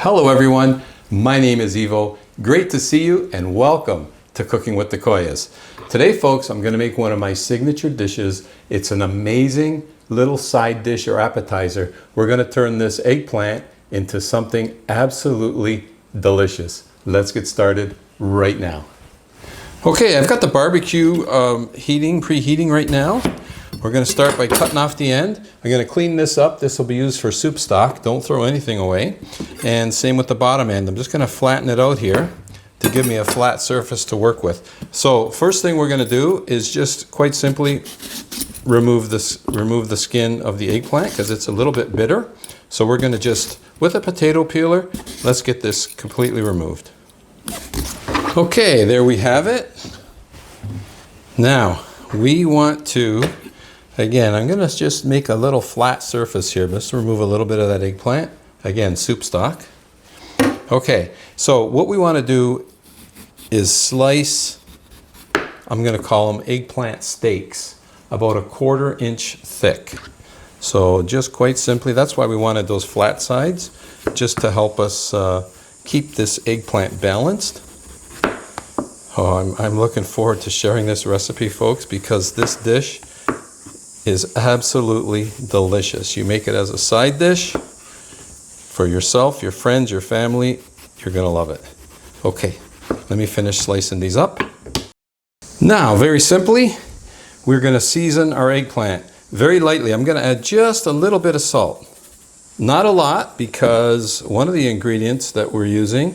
Hello everyone, my name is EVOO. Great to see you and welcome to Cooking with the Koyas. Today folks, I'm going to make one of my signature dishes. It's an amazing little side dish or appetizer. We're going to turn this eggplant into something absolutely delicious. Let's get started right now. Okay, I've got the barbecue preheating right now. We're going to start by cutting off the end. I'm going to clean this up. This will be used for soup stock. Don't throw anything away. And same with the bottom end. I'm just going to flatten it out here to give me a flat surface to work with. So first thing we're going to do is just quite simply remove the skin of the eggplant because it's a little bit bitter. So we're going to just, with a potato peeler, let's get this completely removed. Okay, there we have it. Now we want to, again, I'm going to just make a little flat surface here. Just remove a little bit of that eggplant. Again, soup stock. Okay, so what we want to do is slice, I'm going to call them eggplant steaks, about 1/4 inch thick. So just quite simply, that's why we wanted those flat sides, just to help us keep this eggplant balanced. Oh, I'm looking forward to sharing this recipe, folks, because this dish is absolutely delicious. You make it as a side dish for yourself, your friends, your family. You're going to love it. Okay, let me finish slicing these up. Now, very simply, we're going to season our eggplant very lightly. I'm going to add just a little bit of salt. Not a lot, because one of the ingredients that we're using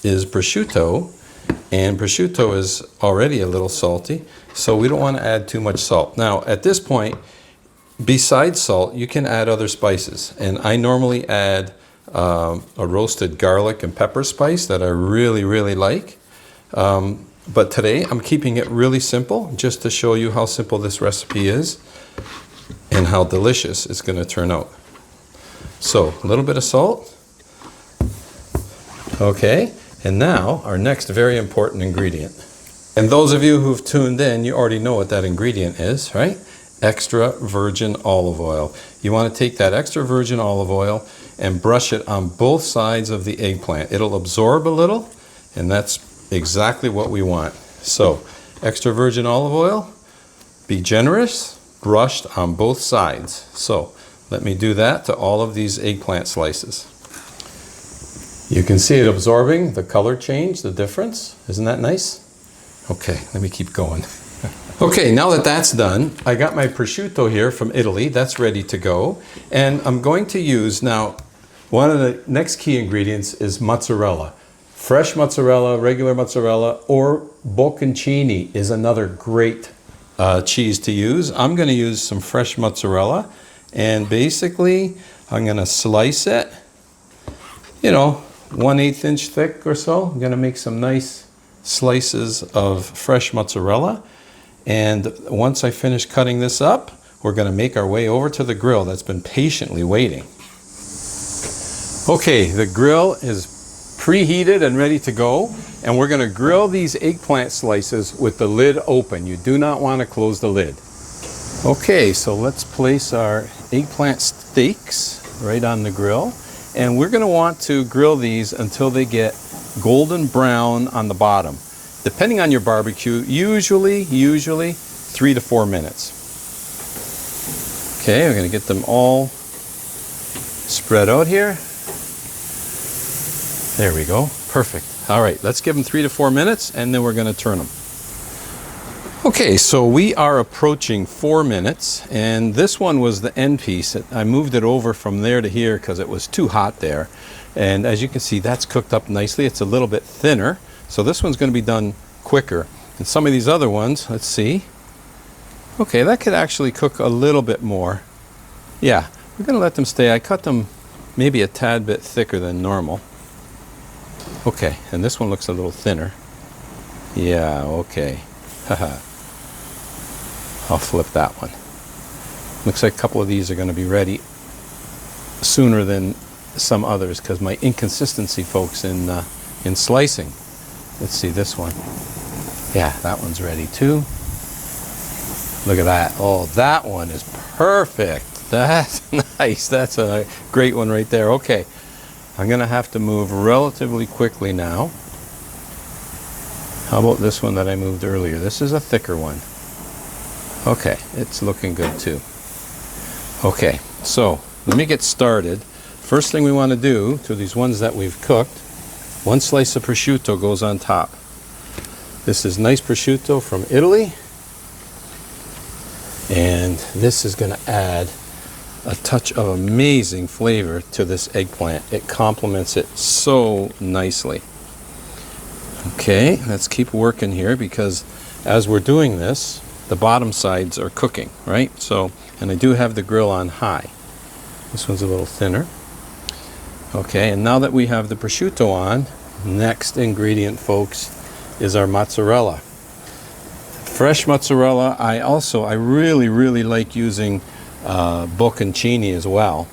is prosciutto. And prosciutto is already a little salty, so we don't want to add too much salt. Now, at this point, besides salt, you can add other spices. And I normally add a roasted garlic and pepper spice that I really, really like. But today, I'm keeping it really simple, just to show you how simple this recipe is and how delicious it's going to turn out. So, a little bit of salt. Okay. And now, our next very important ingredient. And those of you who've tuned in, you already know what that ingredient is, right? Extra virgin olive oil. You want to take that extra virgin olive oil and brush it on both sides of the eggplant. It'll absorb a little, and that's exactly what we want. So, extra virgin olive oil, be generous, brushed on both sides. So, let me do that to all of these eggplant slices. You can see it absorbing, the color change, the difference. Isn't that nice? Okay, let me keep going. Okay, now that that's done, I got my prosciutto here from Italy. That's ready to go. And I'm going to use, now, one of the next key ingredients is mozzarella. Fresh mozzarella, regular mozzarella, or Bocconcini is another great cheese to use. I'm going to use some fresh mozzarella. And basically, I'm going to slice it, 1/8 inch thick or so. I'm going to make some nice slices of fresh mozzarella. And once I finish cutting this up, we're going to make our way over to the grill that's been patiently waiting. Okay, the grill is preheated and ready to go. And we're going to grill these eggplant slices with the lid open. You do not want to close the lid. Okay, so let's place our eggplant steaks right on the grill. And we're going to want to grill these until they get golden brown on the bottom. Depending on your barbecue, usually 3 to 4 minutes. Okay, we're going to get them all spread out here. There we go. Perfect. All right, let's give them 3 to 4 minutes, and then we're going to turn them. Okay, so we are approaching 4 minutes, and this one was the end piece. I moved it over from there to here because it was too hot there. And as you can see, that's cooked up nicely. It's a little bit thinner, so this one's going to be done quicker. And some of these other ones, let's see. Okay, that could actually cook a little bit more. Yeah, we're going to let them stay. I cut them maybe a tad bit thicker than normal. Okay, and this one looks a little thinner. Yeah, okay. Haha. I'll flip that one. Looks like a couple of these are going to be ready sooner than some others because my inconsistency, folks, in slicing. Let's see this one. Yeah, that one's ready too. Look at that. Oh, that one is perfect. That's nice. That's a great one right there. Okay. I'm going to have to move relatively quickly now. How about this one that I moved earlier? This is a thicker one. Okay, it's looking good too. Okay, so let me get started. First thing we want to do to these ones that we've cooked, 1 slice of prosciutto goes on top. This is nice prosciutto from Italy. And this is going to add a touch of amazing flavor to this eggplant. It complements it so nicely. Okay, let's keep working here because as we're doing this, the bottom sides are cooking, right? So, and I do have the grill on high. This one's a little thinner. Okay, and now that we have the prosciutto on, next ingredient, folks, is our mozzarella. Fresh mozzarella. I really like using Bocconcini as well.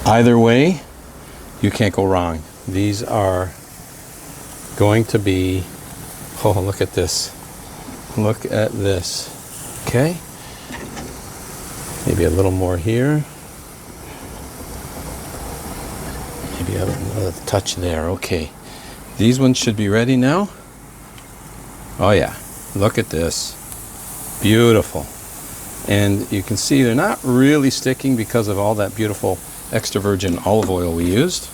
Either way, you can't go wrong. These are going to be, oh, look at this. Look at this. Okay. Maybe a little more here. Maybe another touch there. Okay. These ones should be ready now. Oh yeah. Look at this. Beautiful. And you can see they're not really sticking because of all that beautiful extra virgin olive oil we used.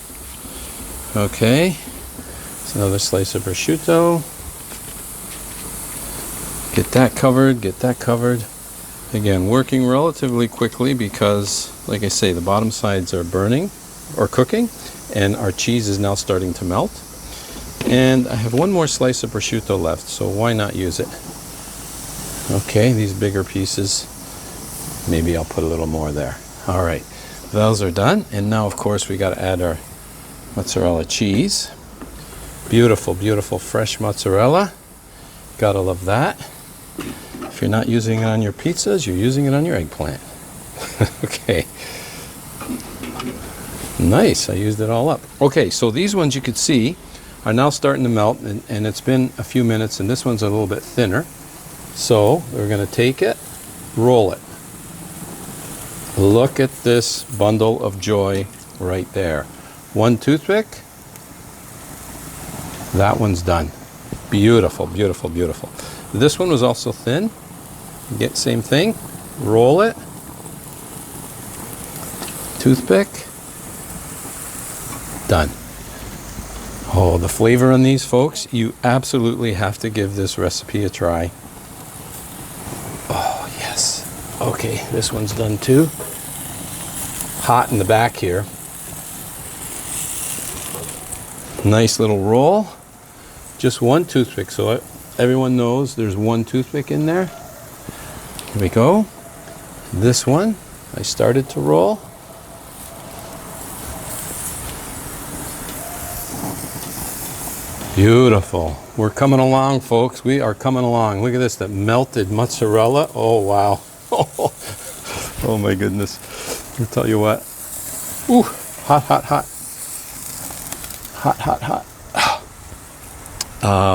Okay. It's another slice of prosciutto. Get that covered, get that covered. Again, working relatively quickly because, like I say, the bottom sides are burning or cooking, and our cheese is now starting to melt. And I have one more slice of prosciutto left, so why not use it? Okay, these bigger pieces, maybe I'll put a little more there. All right, those are done. And now, of course, we got to add our mozzarella cheese. Beautiful, beautiful fresh mozzarella. Gotta love that. If you're not using it on your pizzas, you're using it on your eggplant. Okay. Nice, I used it all up. Okay, so these ones you could see are now starting to melt, and it's been a few minutes, and this one's a little bit thinner. So we're gonna take it, roll it. Look at this bundle of joy right there. 1 toothpick. That one's done. Beautiful, beautiful, beautiful. This one was also thin. Get same thing. Roll it. Toothpick. Done. Oh, the flavor on these, folks, you absolutely have to give this recipe a try. Oh, yes. Okay, this one's done too. Hot in the back here. Nice little roll. Just 1 toothpick, so everyone knows there's 1 toothpick in there. Here we go. This one, I started to roll. Beautiful. We're coming along, folks. We are coming along. Look at this, that melted mozzarella. Oh, wow. Oh, my goodness. I'll tell you what. Ooh, hot, hot, hot. Hot, hot, hot.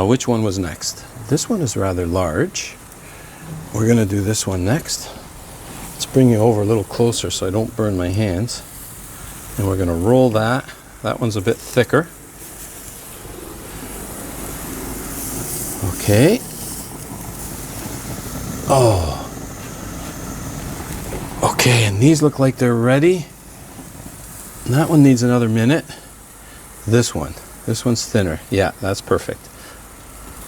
Which one was next? This one is rather large. We're going to do this one next. Let's bring you over a little closer so I don't burn my hands. And we're going to roll that. That one's a bit thicker. Okay. Oh. Okay, and these look like they're ready. That one needs another minute. This one's thinner. Yeah, that's perfect.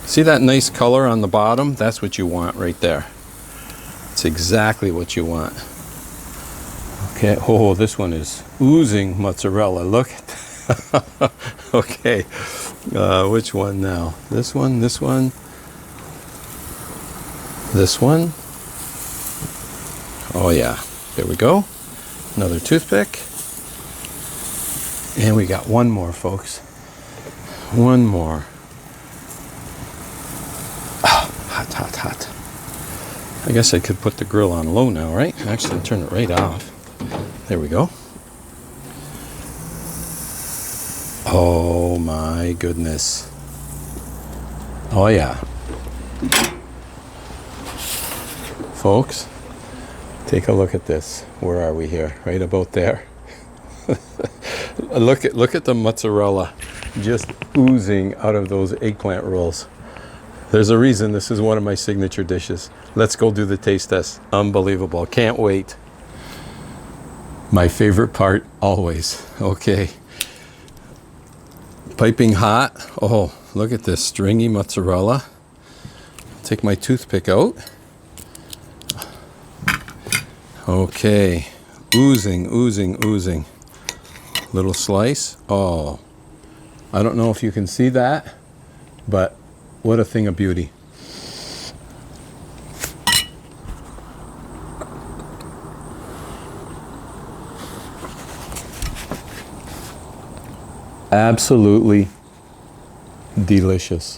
See that nice color on the bottom? That's what you want right there. It's exactly what you want. Okay, oh, this one is oozing mozzarella. Look at that. Okay, which one now? This one, this one, this one. Oh yeah, there we go. Another toothpick. And we got one more, folks. One more. Oh, hot, hot, hot. I guess I could put the grill on low now, right? Actually, turn it right off. There we go. Oh my goodness. Oh yeah. Folks, take a look at this. Where are we here? Right about there. Look at the mozzarella just oozing out of those eggplant rolls. There's a reason this is one of my signature dishes. Let's go do the taste test. Unbelievable. Can't wait. My favorite part always. Okay. Piping hot. Oh, look at this stringy mozzarella. Take my toothpick out. Okay. Oozing, oozing, oozing. Little slice. Oh, I don't know if you can see that, but what a thing of beauty. Absolutely delicious.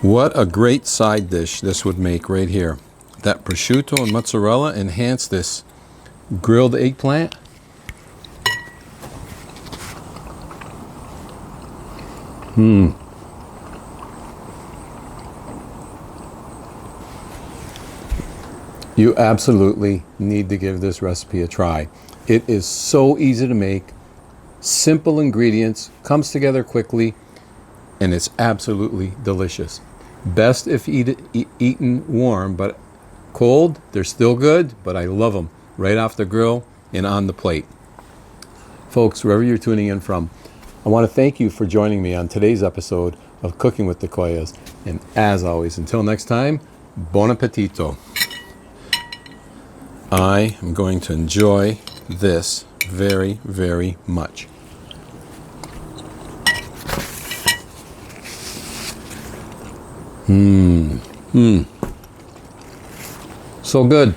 What a great side dish this would make right here. That prosciutto and mozzarella enhance this grilled eggplant. You absolutely need to give this recipe a try. It is so easy to make, simple ingredients, comes together quickly, and it's absolutely delicious. Best if eaten warm, but cold, they're still good, but I love them right off the grill and on the plate. Folks, wherever you're tuning in from, I want to thank you for joining me on today's episode of Cooking with the Koyas. And as always, until next time, buon appetito. I am going to enjoy this very, very much. So good.